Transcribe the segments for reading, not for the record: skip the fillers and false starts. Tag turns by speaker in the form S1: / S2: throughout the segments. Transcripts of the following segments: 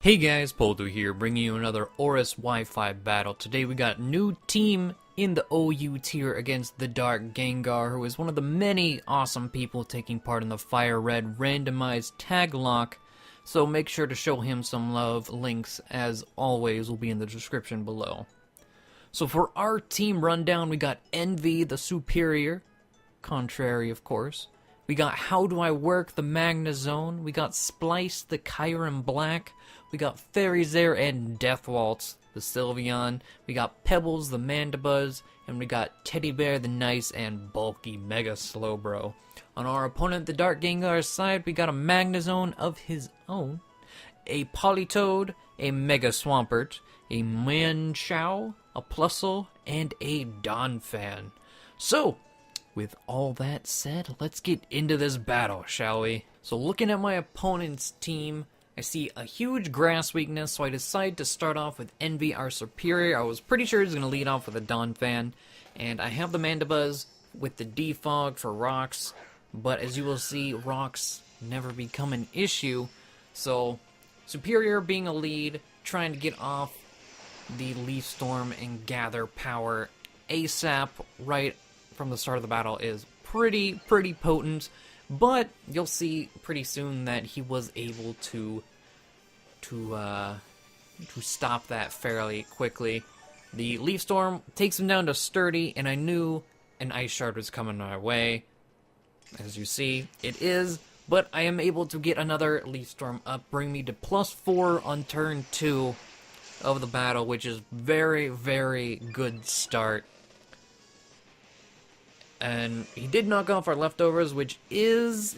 S1: Hey guys, Poledoo here, bringing you another ORAS Wi-Fi battle. Today we got new team in the OU tier against TheDarkGengar, who is one of the many awesome people taking part in the Fire Red randomized tag lock. So make sure to show him some love. Links, as always, will be in the description below. So for our team rundown, we got Envy, the Superior, contrary of course. We got How Do I Work, the Magnazone. We got Splice, the Kyron Black. We got Fairyzare and Death Waltz, the Sylveon. We got Pebbles, the Mandibuzz. And we got Teddy Bear, the nice and bulky Mega Slowbro. On our opponent, the TheDarkGengar's side, we got a Magnazone of his own, a Politoed, a Mega Swampert, a Manchow, a Plusle, and a Donphan. So, with all that said, let's get into this battle, shall we? So looking at my opponent's team, I see a huge grass weakness, so I decide to start off with Envy, our superior. I was pretty sure he's going to lead off with a Donphan, and I have the Mandibuzz with the Defog for rocks, but as you will see, rocks never become an issue, so superior being a lead, trying to get off the Leaf Storm and gather power ASAP right from the start of the battle is pretty potent, but you'll see pretty soon that he was able to stop that fairly quickly. The Leaf Storm takes him down to Sturdy, and I knew an Ice Shard was coming my way. As you see, it is, but I am able to get another Leaf Storm up, bring me to +4 on turn 2 of the battle, which is very good start. And he did knock off our leftovers, which is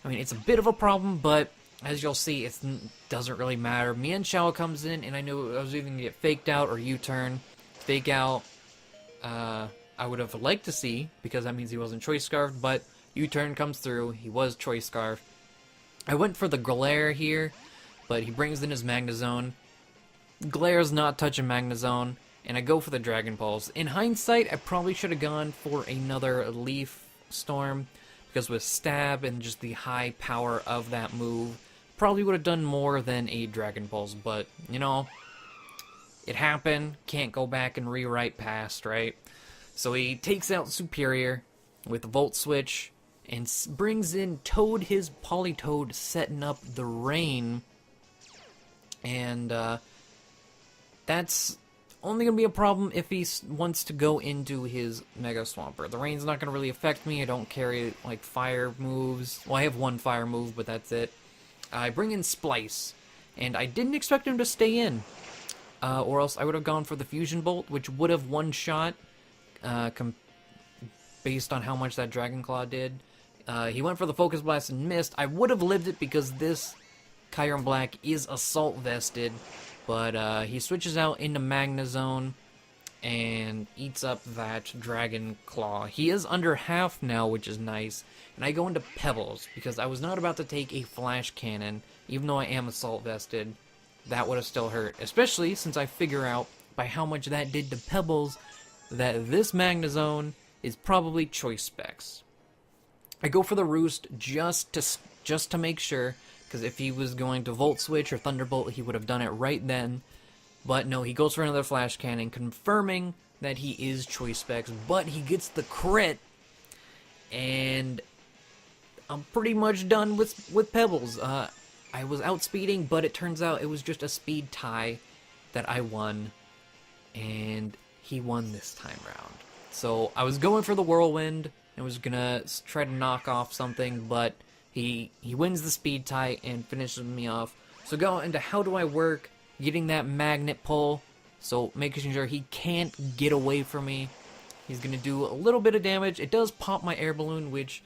S1: I mean, it's a bit of a problem, but as you'll see, it doesn't really matter. Manchow comes in, and I knew I was even going to get faked out or U-turn. Fake out, I would have liked to see, because that means he wasn't Choice Scarfed, but U-turn comes through. He was Choice Scarfed. I went for the Glare here, but he brings in his Magnazone. Glare's not touching Magnazone. And I go for the Dragon Pulse. In hindsight, I probably should have gone for another Leaf Storm, because with Stab and just the high power of that move, probably would have done more than a Dragon Pulse, but, you know, it happened, can't go back and rewrite past, right? So he takes out Superior with Volt Switch, and brings in Toad, his Politoed, setting up the rain, and that's only going to be a problem if he wants to go into his Mega Swampert. The rain's not going to really affect me. I don't carry, like, fire moves. Well, I have one fire move, but that's it. I bring in Splice, and I didn't expect him to stay in, or else I would have gone for the Fusion Bolt, which would have one-shot, based on how much that Dragon Claw did. He went for the Focus Blast and missed. I would have lived it because this Kyron Black is Assault Vested, but he switches out into Magnazone and eats up that Dragon Claw. He is under half now, which is nice. And I go into Pebbles, because I was not about to take a Flash Cannon, even though I am Assault Vested. That would have still hurt, especially since I figure out, by how much that did to Pebbles, that this Magnazone is probably Choice Specs. I go for the Roost just to make sure, because if he was going to Volt Switch or Thunderbolt, he would have done it right then. But no, he goes for another Flash Cannon, confirming that he is Choice Specs, but he gets the crit, and I'm pretty much done with Pebbles. I was outspeeding, but it turns out it was just a speed tie that I won, and he won this time round. So I was going for the Whirlwind, and was gonna try to knock off something, but he wins the speed tie and finishes me off. So go into How Do I Work, getting that magnet pull, so making sure he can't get away from me. He's going to do a little bit of damage. It does pop my air balloon, which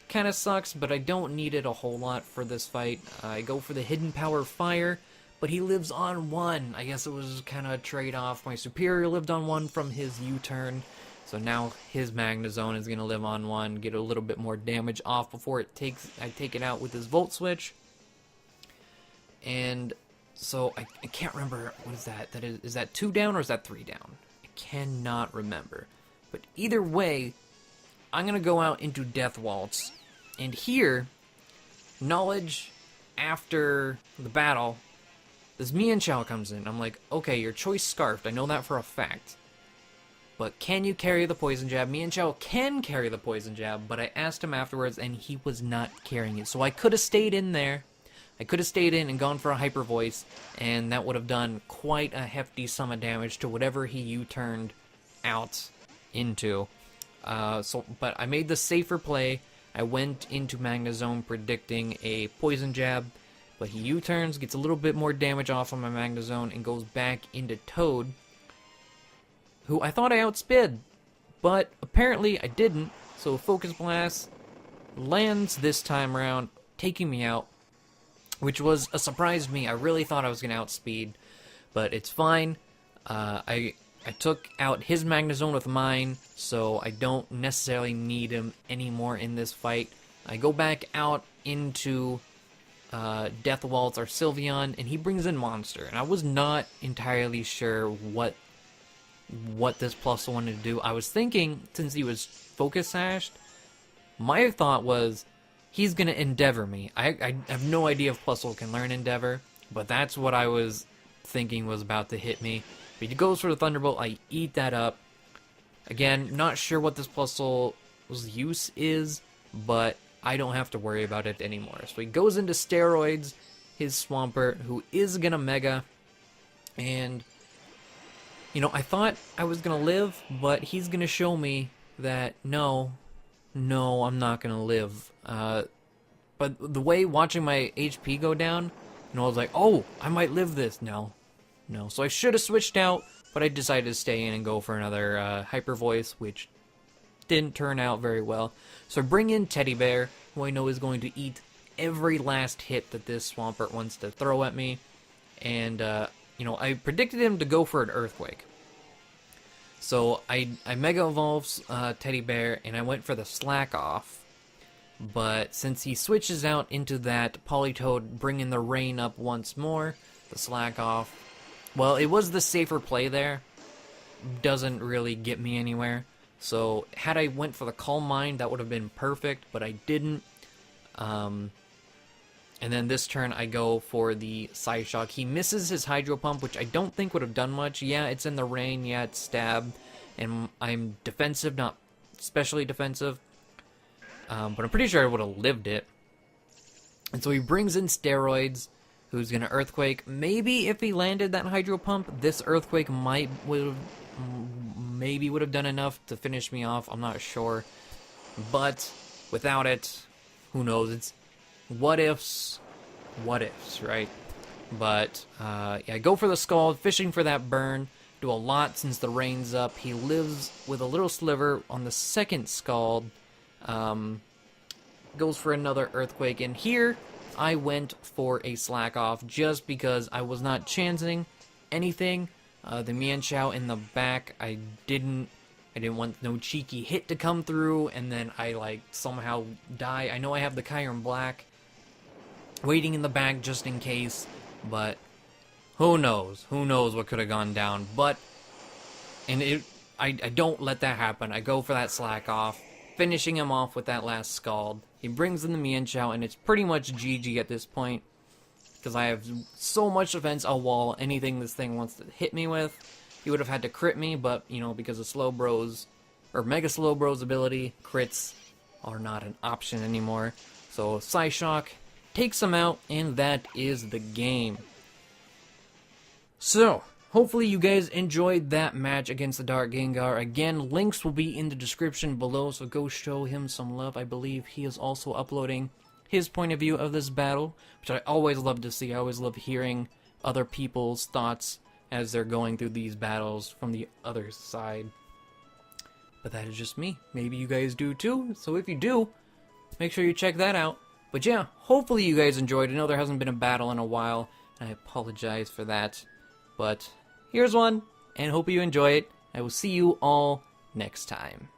S1: kind of sucks, but I don't need it a whole lot for this fight. I go for the Hidden Power Fire, but he lives on 1. I guess it was kind of a trade-off. My Superior lived on 1 from his U-turn, so now his Magnazone is going to live on 1, get a little bit more damage off before I take it out with his Volt Switch. And so I can't remember, what is that? Is that 2 down or is that 3 down? I cannot remember. But either way, I'm going to go out into Death Waltz. And here, Knowledge after the battle, this Mian Chao comes in. I'm like, okay, your choice scarfed. I know that for a fact. But can you carry the poison jab? Mian Chao can carry the poison jab, but I asked him afterwards, and he was not carrying it. So I could have stayed in there. I could have stayed in and gone for a hyper voice, and that would have done quite a hefty sum of damage to whatever he U-turned out into. But I made the safer play. I went into Magnezone predicting a poison jab, but he U-turns, gets a little bit more damage off on my Magnezone, and goes back into Toad, who I thought I outsped, but apparently I didn't. So Focus Blast lands this time around, taking me out, which was a surprise to me. I really thought I was going to outspeed, but it's fine. I took out his Magnezone with mine, so I don't necessarily need him anymore in this fight. I go back out into Death Waltz or Sylveon, and he brings in Monster, and I was not entirely sure what this plus wanted to do. I was thinking, since he was Focus Sashed, my thought was, he's going to Endeavor me. I have no idea if Plusle can learn Endeavor, but that's what I was thinking was about to hit me. But he goes for the Thunderbolt, I eat that up. Again, not sure what this Plusle's use is, but I don't have to worry about it anymore. So he goes into Steroids, his Swampert, who is going to Mega, and you know, I thought I was going to live, but he's going to show me that, no, I'm not going to live. But the way watching my HP go down, you know, I was like, oh, I might live this. No. So I should have switched out, but I decided to stay in and go for another Hyper Voice, which didn't turn out very well. So I bring in Teddy Bear, who I know is going to eat every last hit that this Swampert wants to throw at me. And, you know, I predicted him to go for an Earthquake. So I Mega Evolves Teddy Bear, and I went for the Slack Off. But since he switches out into that Politoed, bringing the Rain up once more, the Slack Off, well, it was the safer play there. Doesn't really get me anywhere. So had I went for the Calm Mind, that would have been perfect, but I didn't. And then this turn, I go for the Psyshock. He misses his Hydro Pump, which I don't think would have done much. Yeah, it's in the rain. Yeah, it's Stab. And I'm defensive, not especially defensive. But I'm pretty sure I would have lived it. And so he brings in Steroids, who's going to Earthquake. Maybe if he landed that Hydro Pump, this Earthquake maybe would have done enough to finish me off. I'm not sure. But without it, who knows? It's what ifs, right? But, yeah, I go for the Scald, fishing for that burn. Do a lot since the rain's up. He lives with a little sliver on the second Scald. Goes for another Earthquake. And here, I went for a Slack Off just because I was not chancing anything. The Mian Chao in the back, I didn't want no cheeky hit to come through, and then I, like, somehow die. I know I have the Kyurem Black waiting in the back just in case, but who knows? Who knows what could have gone down? But, and I don't let that happen. I go for that Slack Off, finishing him off with that last Scald. He brings in the Mian Chao, and it's pretty much GG at this point, because I have so much defense, I'll wall anything this thing wants to hit me with. He would have had to crit me, but, you know, because of Slowbro's, or Mega Slowbro's ability, crits are not an option anymore. So Psyshock takes him out, and that is the game. So, hopefully you guys enjoyed that match against the TheDarkGengar. Again, links will be in the description below, so go show him some love. I believe he is also uploading his point of view of this battle, which I always love to see. I always love hearing other people's thoughts as they're going through these battles from the other side. But that is just me. Maybe you guys do too, so if you do, make sure you check that out. But yeah, hopefully you guys enjoyed. I know there hasn't been a battle in a while, and I apologize for that. But here's one, and hope you enjoy it. I will see you all next time.